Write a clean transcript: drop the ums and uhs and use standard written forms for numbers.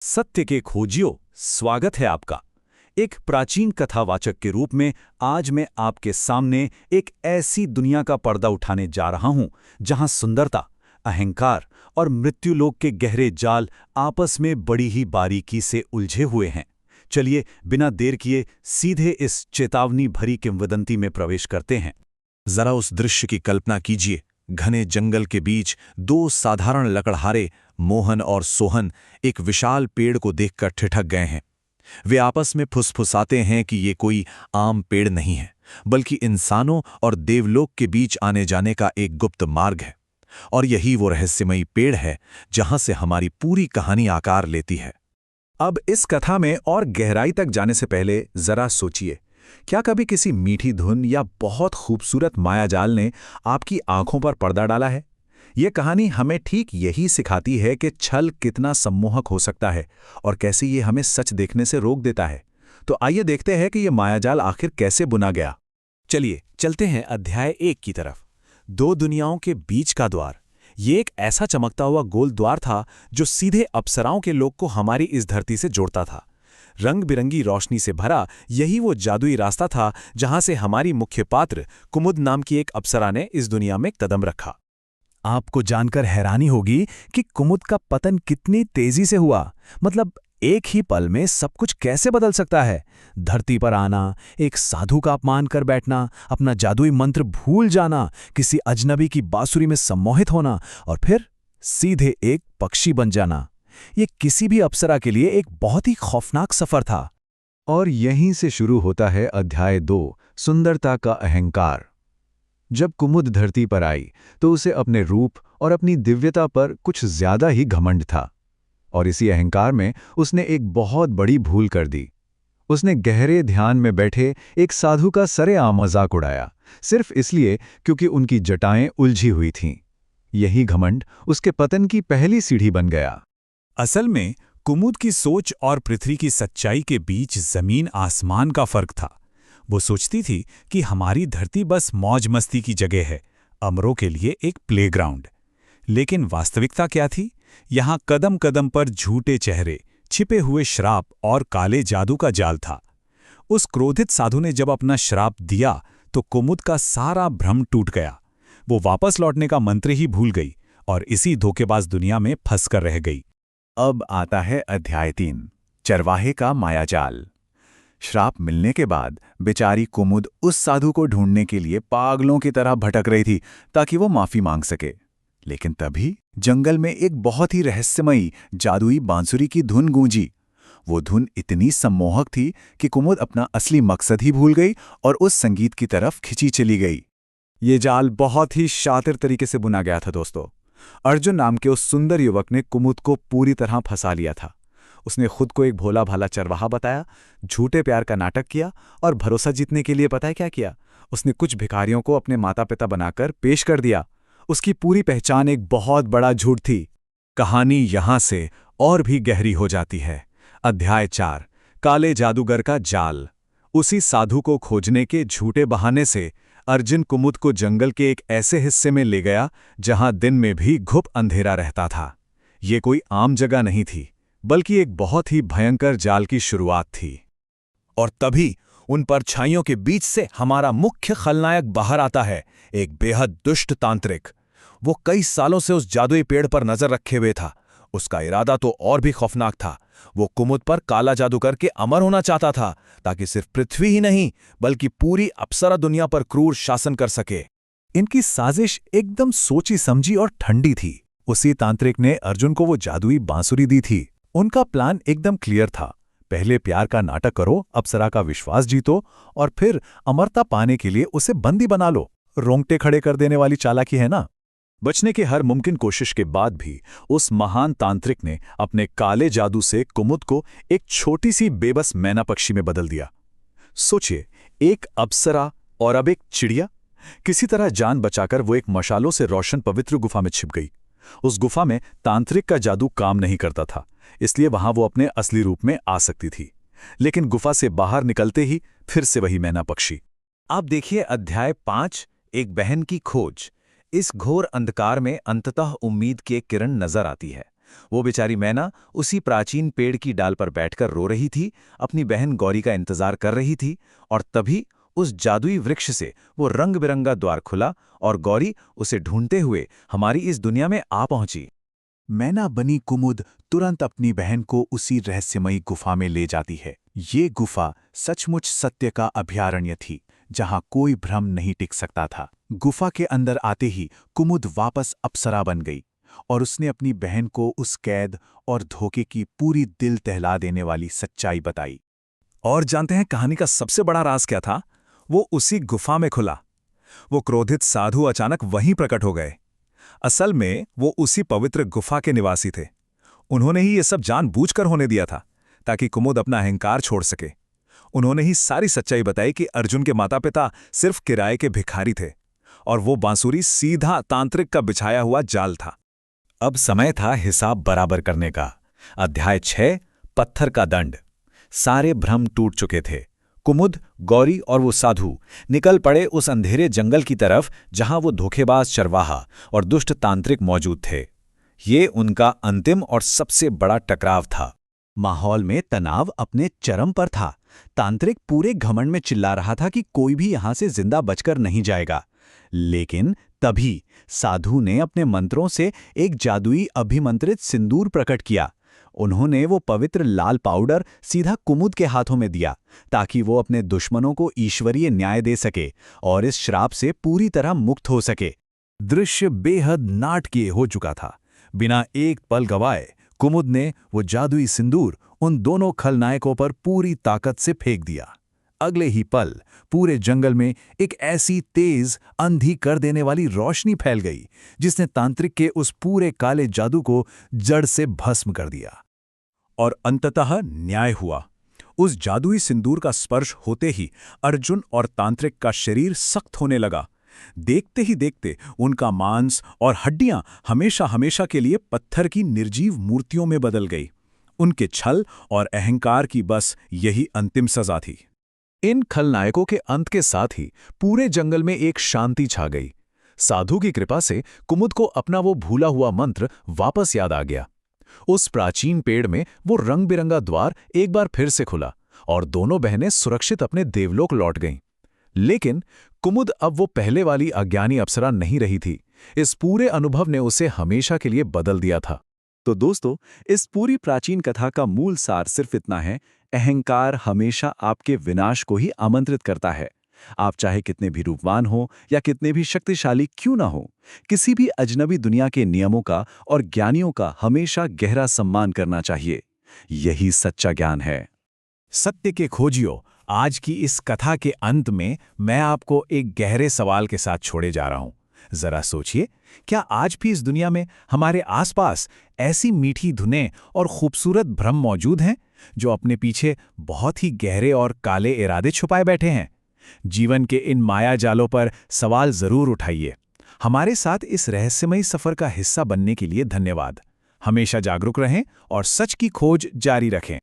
सत्य के खोजियों, स्वागत है आपका। एक प्राचीन कथावाचक के रूप में आज मैं आपके सामने एक ऐसी दुनिया का पर्दा उठाने जा रहा हूं जहां सुंदरता, अहंकार और मृत्युलोक के गहरे जाल आपस में बड़ी ही बारीकी से उलझे हुए हैं। चलिए बिना देर किए सीधे इस चेतावनी भरी किंवदंती में प्रवेश करते हैं। जरा उस दृश्य की कल्पना कीजिए। घने जंगल के बीच दो साधारण लकड़हारे, मोहन और सोहन, एक विशाल पेड़ को देखकर ठिठक गए हैं। वे आपस में फुसफुसाते हैं कि ये कोई आम पेड़ नहीं है, बल्कि इंसानों और देवलोक के बीच आने जाने का एक गुप्त मार्ग है। और यही वो रहस्यमयी पेड़ है जहां से हमारी पूरी कहानी आकार लेती है। अब इस कथा में और गहराई तक जाने से पहले जरा सोचिए, क्या कभी किसी मीठी धुन या बहुत खूबसूरत मायाजाल ने आपकी आंखों पर पर्दा डाला है? ये कहानी हमें ठीक यही सिखाती है कि छल कितना सम्मोहक हो सकता है और कैसे ये हमें सच देखने से रोक देता है। तो आइए देखते हैं कि ये मायाजाल आखिर कैसे बुना गया। चलिए चलते हैं अध्याय 1 की तरफ। दो दुनियाओं के बीच का द्वार। ये एक ऐसा चमकता हुआ गोल द्वार था जो सीधे अप्सराओं के लोक को हमारी इस धरती से जोड़ता था। रंग बिरंगी रोशनी से भरा यही वो जादुई रास्ता था जहां से हमारी मुख्य पात्र कुमुद नाम की एक अप्सरा ने इस दुनिया में कदम रखा। आपको जानकर हैरानी होगी कि कुमुद का पतन कितनी तेजी से हुआ। मतलब एक ही पल में सब कुछ कैसे बदल सकता है। धरती पर आना, एक साधु का अपमान कर बैठना, अपना जादुई मंत्र भूल जाना, किसी अजनबी की बांसुरी में सम्मोहित होना और फिर सीधे एक पक्षी बन जाना। ये किसी भी अप्सरा के लिए एक बहुत ही खौफनाक सफर था। और यहीं से शुरू होता है अध्याय 2, सुंदरता का अहंकार। जब कुमुद धरती पर आई तो उसे अपने रूप और अपनी दिव्यता पर कुछ ज्यादा ही घमंड था। और इसी अहंकार में उसने एक बहुत बड़ी भूल कर दी। उसने गहरे ध्यान में बैठे एक साधु का सरेआम मजाक उड़ाया, सिर्फ इसलिए क्योंकि उनकी जटाएं उलझी हुई थीं। यही घमंड उसके पतन की पहली सीढ़ी बन गया। असल में कुमुद की सोच और पृथ्वी की सच्चाई के बीच जमीन आसमान का फर्क था। वो सोचती थी कि हमारी धरती बस मौज मस्ती की जगह है, अमरों के लिए एक प्लेग्राउंड। लेकिन वास्तविकता क्या थी? यहाँ कदम कदम पर झूठे चेहरे, छिपे हुए श्राप और काले जादू का जाल था। उस क्रोधित साधु ने जब अपना श्राप दिया तो कुमुद का सारा भ्रम टूट गया। वो वापस लौटने का मंत्र ही भूल गई और इसी धोखेबाज दुनिया में फंस कर रह गई। अब आता है अध्याय 3, चरवाहे का मायाजाल। श्राप मिलने के बाद बेचारी कुमुद उस साधु को ढूंढने के लिए पागलों की तरह भटक रही थी ताकि वो माफी मांग सके। लेकिन तभी जंगल में एक बहुत ही रहस्यमयी जादुई बांसुरी की धुन गूंजी। वो धुन इतनी सम्मोहक थी कि कुमुद अपना असली मकसद ही भूल गई और उस संगीत की तरफ खिंची चली गई। ये जाल बहुत ही शातिर तरीके से बुना गया था दोस्तों। अर्जुन नाम के उस सुंदर युवक ने कुमुद को पूरी तरह फंसा लिया था। उसने खुद को एक भोला भाला चरवाहा बताया, झूठे प्यार का नाटक किया और भरोसा जीतने के लिए पता है क्या किया? उसने कुछ भिखारियों को अपने माता पिता बनाकर पेश कर दिया। उसकी पूरी पहचान एक बहुत बड़ा झूठ थी। कहानी यहां से और भी गहरी हो जाती है। अध्याय 4, काले जादूगर का जाल। उसी साधु को खोजने के झूठे बहाने से अर्जुन कुमुद को जंगल के एक ऐसे हिस्से में ले गया जहां दिन में भी घुप अंधेरा रहता था। ये कोई आम जगह नहीं थी, बल्कि एक बहुत ही भयंकर जाल की शुरुआत थी। और तभी उन परछाइयों के बीच से हमारा मुख्य खलनायक बाहर आता है, एक बेहद दुष्ट तांत्रिक। वो कई सालों से उस जादुई पेड़ पर नजर रखे हुए था। उसका इरादा तो और भी खौफनाक था। वो कुमुद पर काला जादू करके अमर होना चाहता था, ताकि सिर्फ पृथ्वी ही नहीं बल्कि पूरी अप्सरा दुनिया पर क्रूर शासन कर सके। इनकी साजिश एकदम सोची समझी और ठंडी थी। उसी तांत्रिक ने अर्जुन को वो जादुई बांसुरी दी थी। उनका प्लान एकदम क्लियर था। पहले प्यार का नाटक करो, अप्सरा का विश्वास जीतो और फिर अमरता पाने के लिए उसे बंदी बना लो। रोंगटे खड़े कर देने वाली चालाकी है ना? बचने की हर मुमकिन कोशिश के बाद भी उस महान तांत्रिक ने अपने काले जादू से कुमुद को एक छोटी सी बेबस मैना पक्षी में बदल दिया। सोचिए, एक अप्सरा और अब एक चिड़िया। किसी तरह जान बचाकर वो एक मशालों से रोशन पवित्र गुफा में छिप गई। उस गुफा में तांत्रिक का जादू काम नहीं करता था, इसलिए वहां वो अपने असली रूप में आ सकती थी। लेकिन गुफा से बाहर निकलते ही फिर से वही मैना पक्षी। आप देखिए अध्याय 5, एक बहन की खोज। इस घोर अंधकार में अंततः उम्मीद की एक किरण नजर आती है। वो बेचारी मैना उसी प्राचीन पेड़ की डाल पर बैठकर रो रही थी, अपनी बहन गौरी का इंतजार कर रही थी, और तभी उस जादुई वृक्ष से वो रंग बिरंगा द्वार खुला और गौरी उसे ढूंढते हुए हमारी इस दुनिया में आ पहुंची। मैना बनी कुमुद तुरंत अपनी बहन को उसी रहस्यमयी गुफा में ले जाती है। ये गुफा सचमुच सत्य का अभयारण्य थी, जहां कोई भ्रम नहीं टिक सकता था। गुफा के अंदर आते ही कुमुद वापस अप्सरा बन गई और उसने अपनी बहन को उस कैद और धोखे की पूरी दिल दहला देने वाली सच्चाई बताई। और जानते हैं कहानी का सबसे बड़ा राज क्या था? वो उसी गुफा में खुला। वो क्रोधित साधु अचानक वहीं प्रकट हो गए। असल में वो उसी पवित्र गुफा के निवासी थे। उन्होंने ही ये सब जानबूझकर होने दिया था, ताकि कुमुद अपना अहंकार छोड़ सके। उन्होंने ही सारी सच्चाई बताई कि अर्जुन के माता पिता सिर्फ किराए के भिखारी थे और वो बांसुरी सीधा तांत्रिक का बिछाया हुआ जाल था। अब समय था हिसाब बराबर करने का। अध्याय 6, पत्थर का दंड। सारे भ्रम टूट चुके थे। कुमुद, गौरी और वो साधु निकल पड़े उस अंधेरे जंगल की तरफ जहां वो धोखेबाज चरवाहा और दुष्ट तांत्रिक मौजूद थे। ये उनका अंतिम और सबसे बड़ा टकराव था। माहौल में तनाव अपने चरम पर था। तांत्रिक पूरे घमंड में चिल्ला रहा था कि कोई भी यहां से जिंदा बचकर नहीं जाएगा। लेकिन तभी साधु ने अपने मंत्रों से एक जादुई अभिमंत्रित सिंदूर प्रकट किया। उन्होंने वो पवित्र लाल पाउडर सीधा कुमुद के हाथों में दिया, ताकि वो अपने दुश्मनों को ईश्वरीय न्याय दे सके और इस श्राप से पूरी तरह मुक्त हो सके। दृश्य बेहद नाटकीय हो चुका था। बिना एक पल गवाए कुमुद ने वो जादुई सिंदूर उन दोनों खलनायकों पर पूरी ताकत से फेंक दिया। अगले ही पल पूरे जंगल में एक ऐसी तेज अंधी कर देने वाली रोशनी फैल गई, जिसने तांत्रिक के उस पूरे काले जादू को जड़ से भस्म कर दिया। और अंततः न्याय हुआ। उस जादुई सिंदूर का स्पर्श होते ही अर्जुन और तांत्रिक का शरीर सख्त होने लगा। देखते ही देखते उनका मांस और हड्डियां हमेशा हमेशा के लिए पत्थर की निर्जीव मूर्तियों में बदल गई। उनके छल और अहंकार की बस यही अंतिम सजा थी। इन खलनायकों के अंत के साथ ही पूरे जंगल में एक शांति छा गई। साधु की कृपा से कुमुद को अपना वो भूला हुआ मंत्र वापस याद आ गया। उस प्राचीन पेड़ में वो रंग बिरंगा द्वार एक बार फिर से खुला और दोनों बहनें सुरक्षित अपने देवलोक लौट गईं। लेकिन कुमुद अब वो पहले वाली अज्ञानी अप्सरा नहीं रही थी। इस पूरे अनुभव ने उसे हमेशा के लिए बदल दिया था। तो दोस्तों, इस पूरी प्राचीन कथा का मूल सार सिर्फ इतना है: अहंकार हमेशा आपके विनाश को ही आमंत्रित करता है। आप चाहे कितने भी रूपवान हो या कितने भी शक्तिशाली क्यों ना हो, किसी भी अजनबी दुनिया के नियमों का और ज्ञानियों का हमेशा गहरा सम्मान करना चाहिए। यही सच्चा ज्ञान है। सत्य के खोजियों, आज की इस कथा के अंत में मैं आपको एक गहरे सवाल के साथ छोड़े जा रहा हूं। जरा सोचिए, क्या आज भी इस दुनिया में हमारे आसपास ऐसी मीठी धुनें और खूबसूरत भ्रम मौजूद हैं जो अपने पीछे बहुत ही गहरे और काले इरादे छुपाए बैठे हैं? जीवन के इन माया जालों पर सवाल जरूर उठाइए। हमारे साथ इस रहस्यमयी सफर का हिस्सा बनने के लिए धन्यवाद। हमेशा जागरूक रहें और सच की खोज जारी रखें।